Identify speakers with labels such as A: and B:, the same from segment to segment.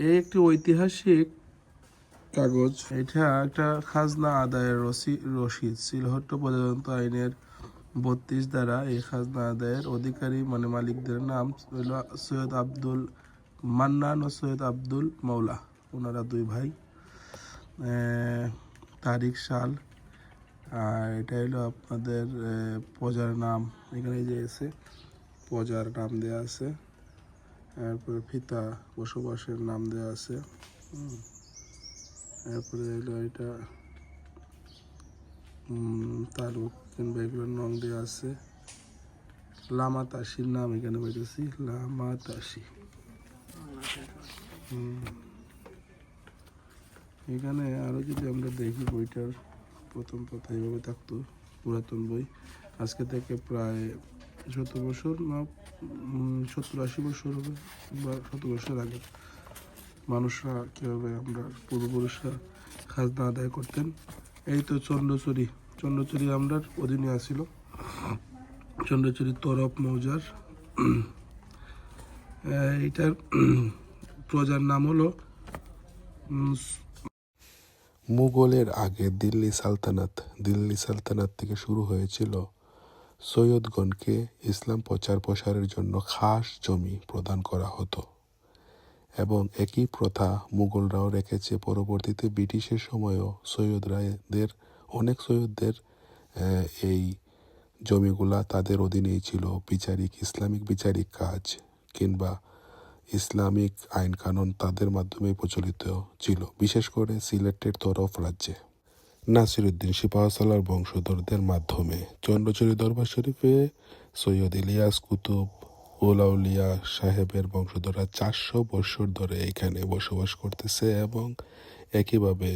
A: এই একটি ঐতিহাসিক কাগজ। এটা একটা খাজনা আদায়ের রসিদ। সিলহট্ট প্রজাতন্ত্র আইনের 32 দ্বারা এই খাজনা আদায়ের অধিকারী মানে মালিকদের নাম হইল সৈয়দ আব্দুল মান্নান ও সৈয়দ আব্দুল মৌলা। ওনারা দুই ভাই। তারিখ সাল, আর এটা হলো আপনাদের প্রজার নাম। এখানে যে আছে প্রজার নাম দেওয়া আছে, তারপরে পিতা বসবাসের নাম দেওয়া আছে। তারপরে হলো এটা তালুক কিংবা এগুলোর নং দেওয়া আছে। লামা তাসির নাম এখানে পাইতেছি, লামা তাসি। এখানে আরও যদি আমরা দেখি বইটার প্রথম কথা এইভাবে থাকতো, পুরাতন বই। আজকে থেকে প্রায় 70 বছর না 70-80 বছর হবে, বা 70 বছর আগে মানুষরা কীভাবে আমরা পূর্বপুরুষরা খাজনা আদায় করতেন। এই তো চন্দ্রচুরি আমরা অধীনে আসিল। চন্দ্রচুরি তরফ মৌজার। এইটার প্রজার নাম হলো
B: মুঘলের আগে দিল্লি সালতানাত থেকে শুরু হয়েছিল। সৈয়দগণকে ইসলাম প্রচার প্রসারের জন্য খাস জমি প্রদান করা হতো এবং একই প্রথা মুঘলরাও রেখেছে। পরবর্তীতে ব্রিটিশের সময়ও অনেক সৈয়দদের এই জমিগুলা তাদের অধীনেই ছিল। ইসলামিক বিচারিক কাজ কিংবা ইসলামিক আইন কানুন তাদের মাধ্যমে প্রচলিত ছিল, বিশেষ করে সিলেটের তরফ রাজ্যে নাসিরউদ্দিন সিপাহসালার বংশধরদের মাধ্যমে। চন্দ্রচূড়ি দরবার শরীফে সৈয়দ ইলিয়াস কুতুব আউলিয়া সাহেবের বংশধররা 400 বছর ধরে এখানে বসবাস করতেছে এবং একইভাবে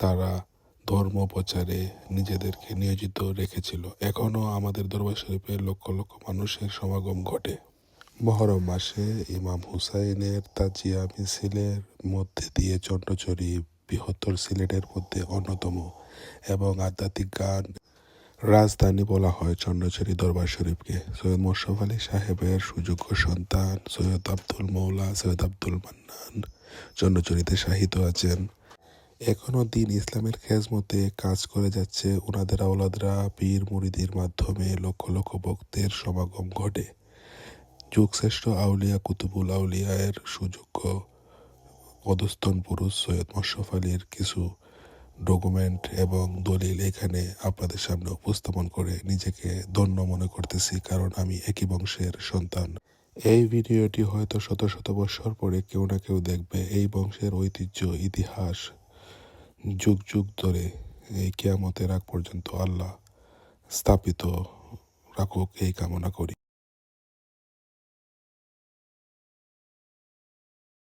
B: তারা ধর্ম প্রচারে নিজেদেরকে নিয়োজিত রেখেছিল। এখনও আমাদের দরবার শরীফে লক্ষ লক্ষ মানুষের সমাগম ঘটে। মহরম মাসে ইমাম হুসাইনের তাজিয়া মিছিলের মধ্যে দিয়ে চন্দ্রচূড়ি বৃহত্তর সিলেটের মধ্যে অন্যতম এবং আধ্যাত্মিক গান রাজধানী বলা হয় চন্দ্রচূড়ি দরবার শরীফকে। সৈয়দ মোশাররফ আলী সাহেবের সুযোগ্য সন্তান সৈয়দ আব্দুল মৌলা, সৈয়দ আব্দুল মান্নান চন্দ্রচূড়িতে শাহিদ আছেন। এখনও দিন ইসলামের খেজমতে কাজ করে যাচ্ছে। ওনাদের আওলাদরা পীর মুরিদির মাধ্যমে লক্ষ লক্ষ ভক্তের সমাগম ঘটে। যুগশ্রেষ্ঠ আউলিয়া কুতুবুল আউলিয়ার সুযোগ্য অধস্তন পুরুষ সৈয়দ মোশাররফ আলীর কিছু ডকুমেন্ট এবং দলিল এখানে আপনাদের সামনে উপস্থাপন করে নিজেকে ধন্য মনে করতেছি, কারণ আমি একই বংশের সন্তান। এই ভিডিওটি হয়তো শত শত বছর পরে কেউ না কেউ দেখবে। এই বংশের ঐতিহ্য ইতিহাস যুগ যুগ ধরে এই কিয়ামতের আগ পর্যন্ত আল্লাহ স্থাপিত রাখুক এই কামনা করি।